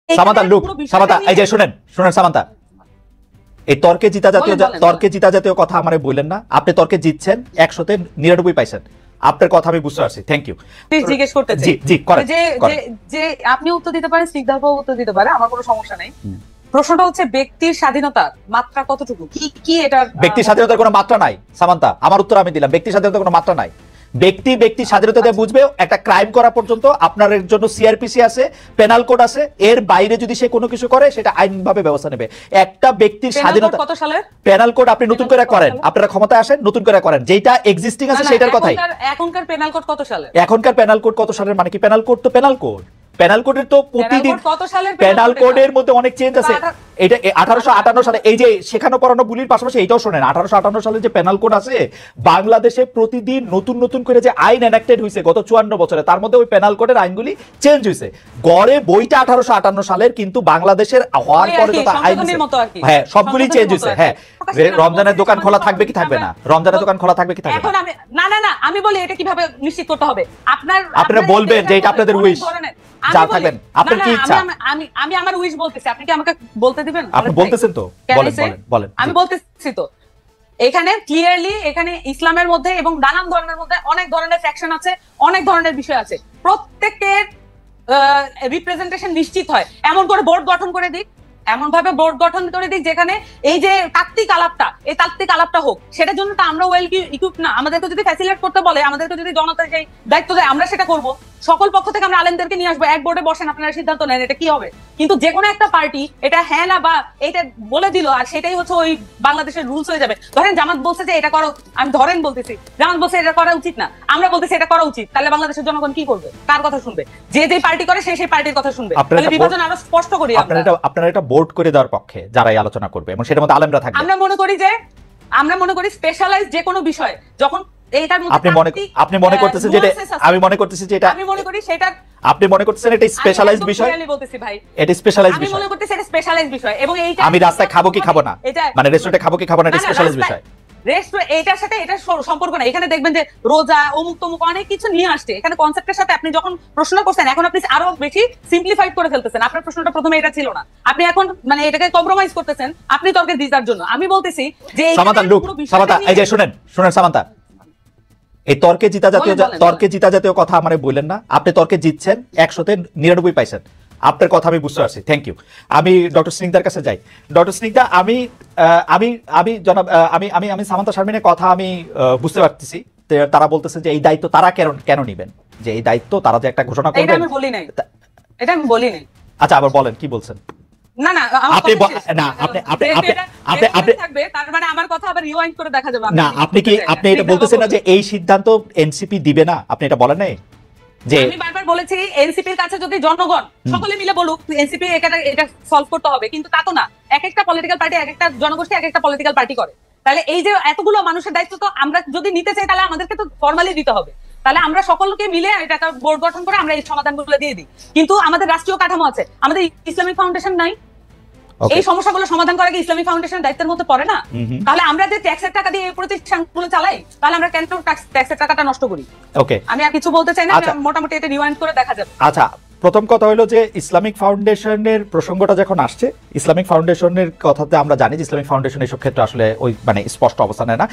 Samanta look, Samanta এই যে শুনেন সামান্তা, এই তর্কে জিতা জাতীয় কথা আমারে বললেন না। আপনি তর্কে জিতছেন, 100-তে 99 পাইছেন। আপনার কথা আমি বুঝতে পারছি, থ্যাংক ইউ। জিজ্ঞেস করতে চাই, জি করেন, যে আপনি উত্তর দিতে পারেন, স্নিগ্ধাও উত্তর দিতে পারে, আমার কোনো সমস্যা নাই। প্রশ্নটা হচ্ছে ব্যক্তির স্বাধীনতার মাত্রা কতটুকু? কি এটা ব্যক্তির স্বাধীনতার কোনো মাত্রা নাই সামান্তা, আমার উত্তর আমি দিলাম। ব্যক্তির স্বাধীনতার কোনো মাত্রা নাই। ব্যক্তি স্বাধীনতা দিয়ে বুঝবে। একটা ক্রাইম করা পর্যন্ত আপনার জন্য সিআরপিসি আছে, পেনাল কোড আছে, এর বাইরে যদি সে কোনো কিছু করে সেটা আইনভাবে ব্যবস্থা নেবে। একটা ব্যক্তির স্বাধীনতা, কত সালের পেনাল কোড আপনি নতুন করে করেন, আপনারা ক্ষমতায় আসেন, নতুন করে করেন, যেটা এক্সিস্টিং আছে সেটার কথাই। এখনকার পেনাল কোড কত সালের? এখনকার পেনাল কোড কত সালের মানে কি? পেনাল কোড তো পেনাল কোড, পেনাল কোডের তো প্রতিদিন পেনাল কোডের মধ্যে অনেক চেঞ্জ আছে। এটা 1858 সালে, এই যে শেখানো পড়ানো বুলির পাশাপাশি এইটাও শোনেন, 1858 সালে যে পেনাল কোড আছে, বাংলাদেশে প্রতিদিন নতুন করে যে আইন এনাক্টেড হয়েছে গত 54 বছরে, তার মধ্যে ওই পেনাল কোডের আইনগুলি চেঞ্জ হয়েছে। গড়ে বইটা 1858 সালের, কিন্তু বাংলাদেশের হওয়ার পরে তো আইন, হ্যাঁ সবগুলি চেঞ্জ হয়েছে। হ্যাঁ, রমজানের দোকান খোলা থাকবে কি থাকবে না, রমজানের দোকান খোলা থাকবে কি থাকবে এখন আমি না আমি বলি এটা কিভাবে নিশ্চিত করতে হবে? আপনারা বলবেন যে এটা আপনাদের উইশ, যা থাকবেন আপনার কি ইচ্ছা। আমি আমার উইশ বলতেছি, আপনি কি আমাকে বলতে দিবেন? আপনি বলতেছেন তো, বলেন। আমি বলতেছি তো, এখানে ক্লিয়ারলি এখানে ইসলামের মধ্যে এবং নানান ধর্মের মধ্যে অনেক ধরনের ফ্যাকশন আছে, অনেক ধরনের বিষয় আছে। প্রত্যেকের রিপ্রেজেন্টেশন নিশ্চিত হয়, এমন করে বোর্ড গঠন করে দিক, এমন ভাবে বোর্ড গঠন করে দিক যেখানে এই যে তাত্ত্বিক আলাপটা হোক। সেটার জন্য তো আমরা ওয়েল ইকুইপ না। আমাদেরকে যদি ফ্যাসিলিটেট করতে বলে, আমাদেরকে যদি জনতার যে দায়িত্ব দেয়, আমরা সেটা করব। সকল পক্ষ থেকে আমরা আলেমদেরকে নিয়ে আসবো, এক বোর্ডে বসেন, আপনারা সিদ্ধান্ত নেন এটা কি হবে। কিন্তু যে কোনো একটা পার্টি এটা হ্যাঁ না বা এটা বলে দিল, আর সেটাই হচ্ছে ওই বাংলাদেশের রুলস হয়ে যাবে। ধরেন জামাত বলছে যে এটা করো, আমি বলতেছি জামাত বলছে এটা করা উচিত না, আমরা বলতেছি এটা করা উচিত, তাহলে বাংলাদেশের জনগণ কি করবে? কার কথা শুনবে? যে পার্টি করে সেই পার্টির কথা শুনবে। তাহলে বিভাজন আরো স্পষ্ট করি। আপনারা এটা বোর্ড করে দেওয়ার পক্ষে যারাই আলোচনা করবে এবং সেটার মধ্যে আলেমরা থাকবে। আমরা মনে করি স্পেশালাইজ যে কোনো বিষয় যখন এইটার মধ্যে আপনি মনে করতেছেন যে আমি মনে করতেছি যে এটা, আমি মনে করি সেটা আপনি মনে করতেছেন এটা স্পেশালাইজ বিষয়। আমি বলতেছি ভাই, এটা স্পেশালাইজ বিষয়। আমি মনে করতেছি এটা স্পেশালাইজ বিষয়, এবং এইটা আমি রাস্তায় খাবো কি খাবো না, মানে রেস্টুরেন্টে খাবো কি খাবো না, এটা স্পেশালাইজ বিষয়। এটার সাথে এটা সম্পর্ক না। এখানে দেখবেন যে রোজা অমুক তমুক অনেক কিছু নিয়ে আসছে এখানে কনসেপ্টের সাথে। আপনি যখন প্রশ্ন করছেন, এখন আপনি আরো বেশি সিম্পলিফাইড করে ফেলতেছেন। আপনার প্রশ্নটা প্রথমে এটা ছিল না, আপনি এখন মানে এটাকে কম্প্রোমাইজ করতেছেন আপনি তর্কে জিতার জন্য। আমি বলতেছি যে সামান্তা লুক, সামান্তা এই যে শুনেন সামান্তা, এই তর্কে জিতা জাতীয় কথা আমারে বললেন না। আপনি তর্কে জিতছেন, 100-তে 99 পাইছেন। আপনার কথা আমি বুঝতে পারছি, থ্যাংক ইউ। আমি ডক্টর স্নিগ্ধার কাছে যাই। ডক্টর স্নিগ্ধা, আমি জনাব আমি সামান্তা শারমিনের কথা আমি বুঝতে পারতেছি। তারা বলতেছে যে এই দায়িত্ব তারা কেন নিবেন, যে এই দায়িত্ব তারা যে একটা ঘোষণা করবেন। এটা আমি বলি নাই, এটা আমি বলি নাই। আচ্ছা, আবার বলেন কি বলছেন। না আপনি থাকবে, তার মানে আমার কথা আবার রিওয়াইন্ড করে দেখা যাবে না। আপনি এটা বলতেছেন না যে এই সিদ্ধান্ত এনসিপি দিবে না, আপনি এটা বলেন নাই? যে আমি বারবার বলেছি এনসিপির কাছে যদি জনগণ সকলে মিলে বলুক এনসিপি এটা সলভ করতে হবে, কিন্তু তা তো না। এক একটা পলিটিক্যাল পার্টি, এক একটা জনগোষ্ঠী এক একটা পলিটিক্যাল পার্টি করে। তাহলে এই যে এতগুলো মানুষের দায়িত্ব তো আমরা যদি নিতে চাই, তাহলে আমাদেরকে তো ফর্মালি দিতে হবে। তাহলে আমরা সকলকে মিলে এটা একটা বোর্ড গঠন করে আমরা এই সমাধানগুলো দিয়ে দিই। কিন্তু আমাদের রাষ্ট্রীয় কাঠামো আছে, আমাদের ইসলামিক ফাউন্ডেশন নাই। এই সমস্যাগুলো সমাধান করা কি ইসলামিক ফাউন্ডেশন দায়িত্বের মধ্যে পড়ে না? তাহলে আমরা যে ট্যাক্সের টাকা দিয়ে এই প্রতিষ্ঠানগুলো চালাই, তাহলে আমরা কেন ট্যাক্সের টাকাটা নষ্ট করি? ওকে, আমি আর কিছু বলতে চাই না, মোটামুটি এটা রিওয়াইন্ড করে দেখা যাবে। আচ্ছা, প্রথম কথা হলো যে ইসলামিক ফাউন্ডেশনের প্রসঙ্গটা যখন আসছে, ইসলামিক ফাউন্ডেশনের কথাতে আমরা জানি যে ইসলামিক ফাউন্ডেশন এইসব ক্ষেত্রে আসলে ওই মানে স্পষ্ট অবস্থান নেয় না।